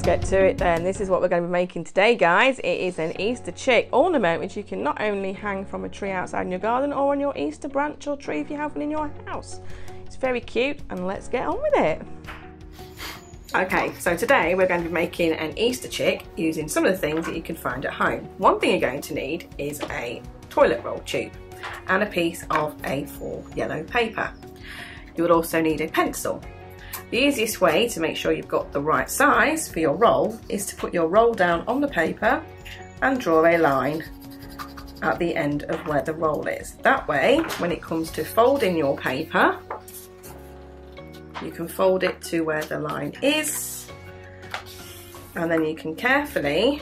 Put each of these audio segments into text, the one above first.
let's get to it then. This is what we're going to be making today, guys. It is an Easter chick ornament, which you can not only hang from a tree outside in your garden or on your Easter branch or tree if you have one in your house. It's very cute, and let's get on with it. Okay, so today we're going to be making an Easter chick using some of the things that you can find at home. One thing you're going to need is a toilet roll tube and a piece of A4 yellow paper. You would also need a pencil. The easiest way to make sure you've got the right size for your roll is to put your roll down on the paper and draw a line at the end of where the roll is. That way, when it comes to folding your paper, you can fold it to where the line is, and then you can carefully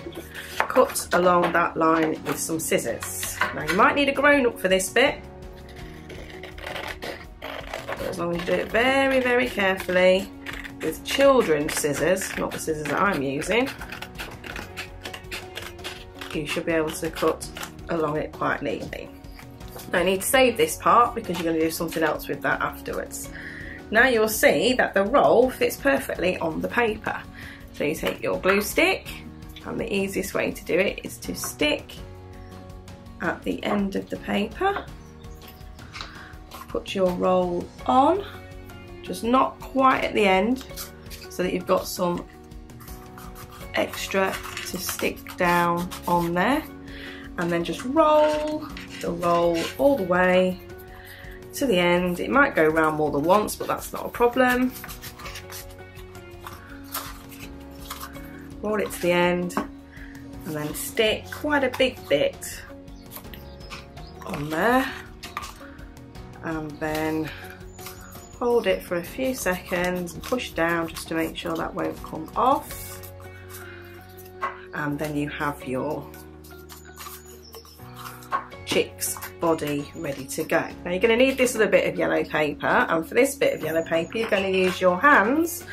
cut along that line with some scissors. Now you might need a grown-up for this bit, but as long as you do it very, very carefully with children's scissors, not the scissors that I'm using, you should be able to cut along it quite neatly. Now you need to save this part because you're going to do something else with that afterwards. Now you'll see that the roll fits perfectly on the paper. So you take your glue stick, and the easiest way to do it is to stick at the end of the paper. Put your roll on, just not quite at the end, so that you've got some extra to stick down on there. And then just roll the roll all the way to the end. It might go around more than once, but that's not a problem. Roll it to the end and then stick quite a big bit on there, and then hold it for a few seconds and push down just to make sure that won't come off, and then you have your chick's body ready to go. Now you're going to need this little bit of yellow paper, and for this bit of yellow paper you're going to use your hands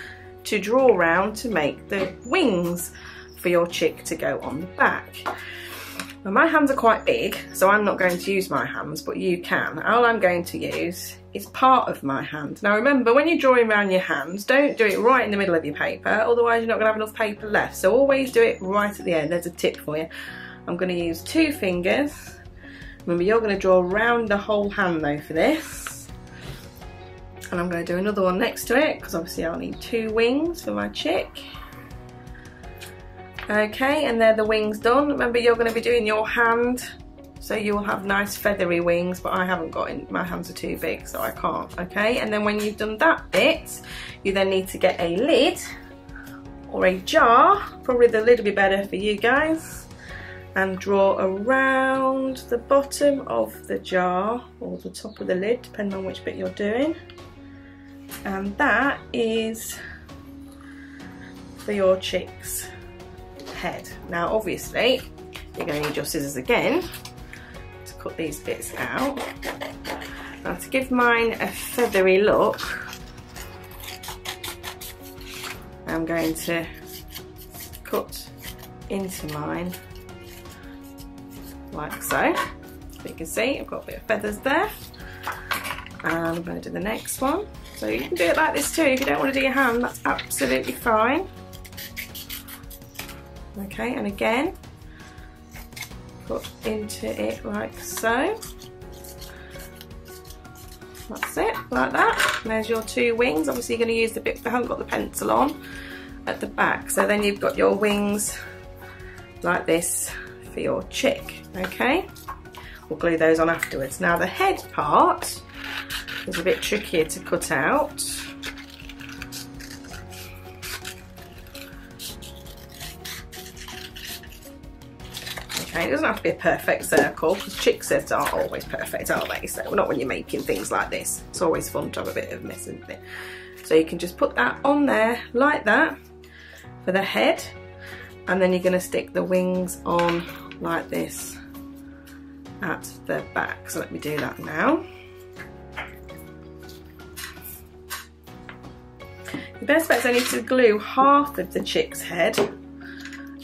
to draw around to make the wings for your chick to go on the back. Now my hands are quite big, so I'm not going to use my hands, but you can. All I'm going to use is part of my hand. Now remember, when you're drawing around your hands, don't do it right in the middle of your paper, otherwise you're not going to have enough paper left. So always do it right at the end. There's a tip for you. I'm going to use 2 fingers. Remember, you're going to draw around the whole hand though for this. And I'm going to do another one next to it, because obviously I'll need 2 wings for my chick. Okay, and they're the wings done. Remember, you're going to be doing your hand, so you will have nice feathery wings, but I haven't got in, my hands are too big, so I can't. Okay, and then when you've done that bit, you then need to get a lid or a jar, probably the lid will be better for you guys, and draw around the bottom of the jar or the top of the lid, depending on which bit you're doing. And that is for your chick's head. Now obviously you're going to need your scissors again to cut these bits out. Now to give mine a feathery look, I'm going to cut into mine like so. So you can see I've got a bit of feathers there, and I'm going to do the next one. So you can do it like this too. If you don't want to do your hand, that's absolutely fine. Okay, and again cut into it like so. That's it, like that. And there's your 2 wings. Obviously you're going to use the bit that haven't got the pencil on at the back, so then you've got your wings like this for your chick. Okay, we'll glue those on afterwards. Now the head part is a bit trickier to cut out. Okay, it doesn't have to be a perfect circle, because chick's heads aren't always perfect, are they? So not when you're making things like this. It's always fun to have a bit of mess, isn't it? So you can just put that on there like that for the head, and then you're going to stick the wings on like this at the back. So let me do that now. The best bet is I need to glue half of the chick's head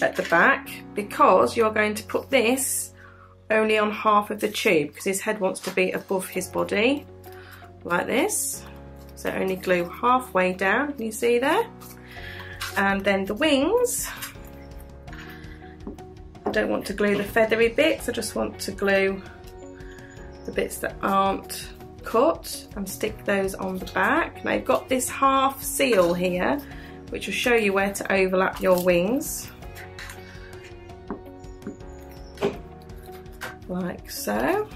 at the back, because you're going to put this only on half of the tube, because his head wants to be above his body like this. So only glue halfway down, can you see there? And then the wings, I don't want to glue the feathery bits, I just want to glue the bits that aren't cut and stick those on the back. Now you've got this half seal here which will show you where to overlap your wings, like so.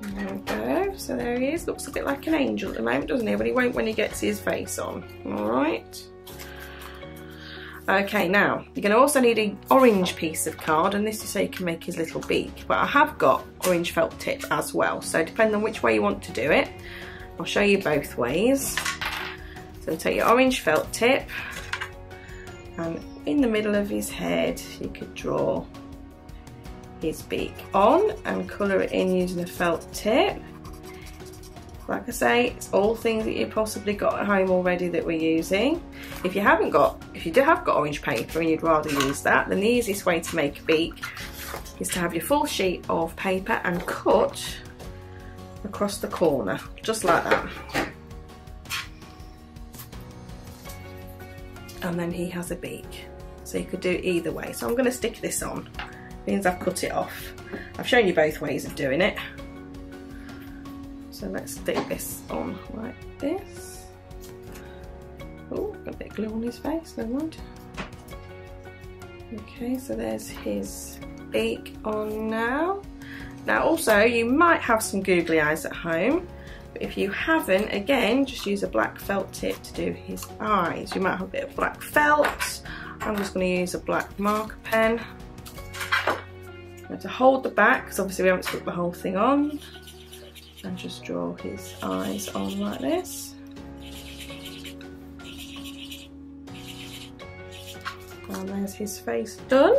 There we go, so there he is. Looks a bit like an angel at the moment, doesn't he? But he won't when he gets his face on. Alright. Okay, now you're going to also need an orange piece of card, and this is so you can make his little beak. But I have got orange felt tip as well, so depending on which way you want to do it, I'll show you both ways. So take your orange felt tip, and in the middle of his head you could draw his beak on and colour it in using a felt tip. Like I say, it's all things that you've possibly got at home already that we're using. If you have got orange paper and you'd rather use that, then the easiest way to make a beak is to have your full sheet of paper and cut across the corner, just like that. And then he has a beak. So you could do it either way. So I'm going to stick this on. Means I've cut it off. I've shown you both ways of doing it. So let's stick this on like this. Oh, got a bit of glue on his face, never mind. Okay, so there's his beak on now. Now also, you might have some googly eyes at home, but if you haven't, again, just use a black felt tip to do his eyes. You might have a bit of black felt. I'm just going to use a black marker pen. I'm going to hold the back, because obviously we haven't stuck the whole thing on. And just draw his eyes on like this. And there's his face done.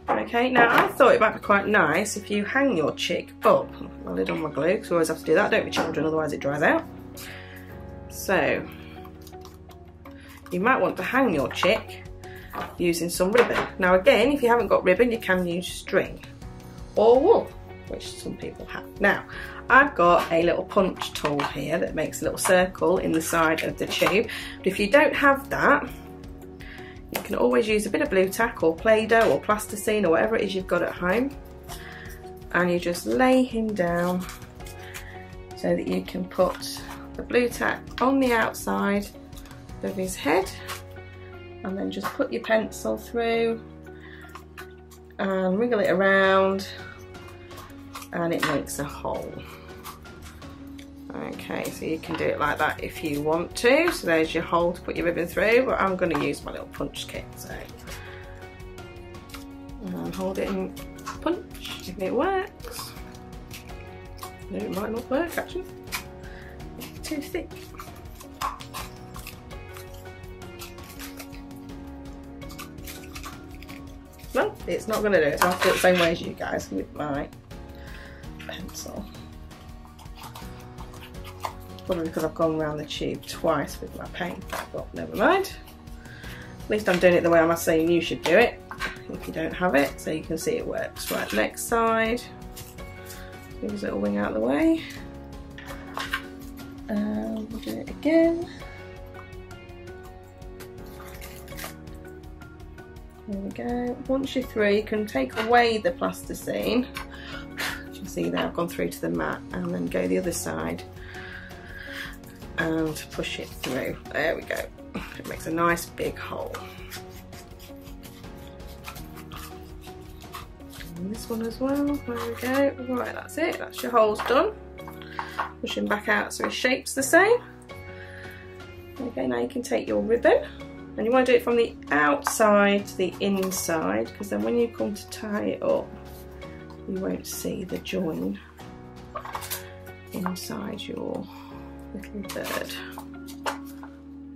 Okay, now I thought it might be quite nice if you hang your chick up. My lid on my glue, because we always have to do that, don't we children, otherwise it dries out. So, you might want to hang your chick using some ribbon. Now again, if you haven't got ribbon, you can use string or wool, which some people have. Now, I've got a little punch tool here that makes a little circle in the side of the tube. But if you don't have that, you can always use a bit of blue tack or Play-Doh or plasticine or whatever it is you've got at home. And you just lay him down so that you can put the blue tack on the outside of his head, and then just put your pencil through and wriggle it around, and it makes a hole. Okay, so you can do it like that if you want to. So there's your hole to put your ribbon through, but I'm going to use my little punch kit. So and hold it and punch if it works. No, it might not work actually. It's too thick. No, it's not going to do it. So I have to do it the same way as you guys with my pencil. Probably because I've gone around the tube twice with my paint, but never mind. At least I'm doing it the way I'm saying you should do it if you don't have it, so you can see it works. Right, next side. Move his little wing out of the way. And we'll do it again. There we go. Once you're through, you can take away the plasticine. You can see there I've gone through to the mat, and then go the other side and push it through. There we go. It makes a nice big hole. And this one as well. There we go. Right, that's it. That's your holes done. Push him back out so his shape's the same. Okay, now you can take your ribbon, and you want to do it from the outside to the inside, because then when you come to tie it up, you won't see the join inside your little bird.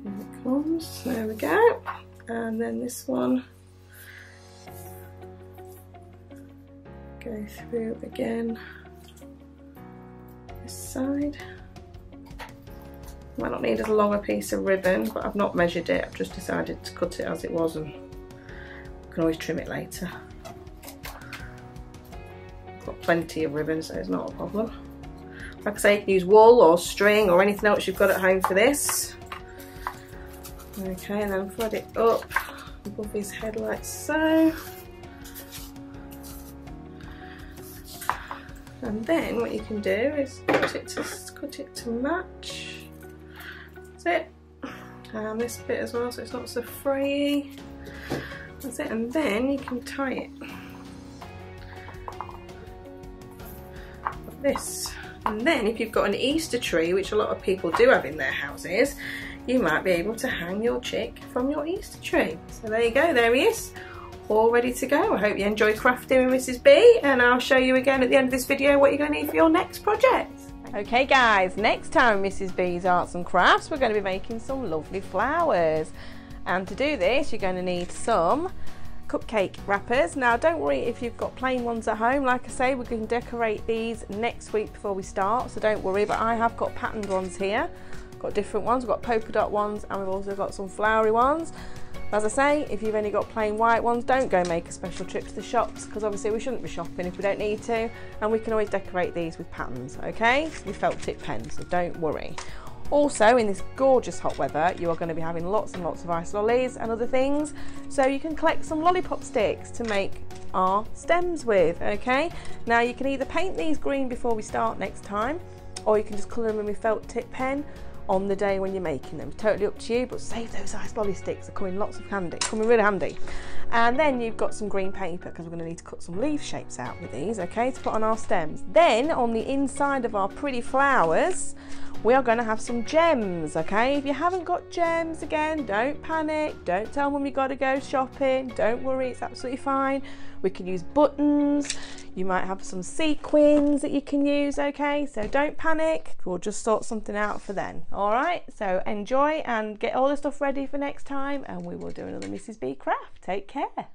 Here it comes. There we go. And then this one, go through again this side. Might not need as long a piece of ribbon, but I've not measured it. I've just decided to cut it as it was, and I can always trim it later. I've got plenty of ribbon, so it's not a problem. Like I say, you can use wool or string or anything else you've got at home for this. Okay, and then flood it up above his head like so. And then what you can do is cut it to match. That's it. And this bit as well, so it's not so frayy. That's it, and then you can tie it like this. And then if you've got an Easter tree, which a lot of people do have in their houses, you might be able to hang your chick from your Easter tree. So there you go, there he is, all ready to go. I hope you enjoy crafting with Mrs. B, and I'll show you again at the end of this video what you're going to need for your next project. Okay guys, next time Mrs. B's Arts and Crafts, we're going to be making some lovely flowers. And to do this, you're going to need some cupcake wrappers. Now don't worry if you've got plain ones at home, like I say, we can decorate these next week before we start, so don't worry, but I have got patterned ones here. Got different ones, we've got polka dot ones, and we've also got some flowery ones. As I say, if you've only got plain white ones, don't go make a special trip to the shops, because obviously we shouldn't be shopping if we don't need to, and we can always decorate these with patterns, okay, with felt tip pens, so don't worry. Also, in this gorgeous hot weather, you are going to be having lots and lots of ice lollies and other things, so you can collect some lollipop sticks to make our stems with, okay? Now you can either paint these green before we start next time, or you can just colour them in with felt tip pen on the day when you're making them. Totally up to you, but save those ice lolly sticks, they're coming really handy. And then you've got some green paper, because we're going to need to cut some leaf shapes out with these, okay, to put on our stems. Then on the inside of our pretty flowers, we are going to have some gems, okay? If you haven't got gems, again, don't panic, don't tell mum you've got to go shopping, don't worry, it's absolutely fine. We can use buttons, you might have some sequins that you can use, okay? So don't panic, we'll just sort something out for then, all right? So enjoy and get all the stuff ready for next time, and we will do another Mrs. B craft. Take care.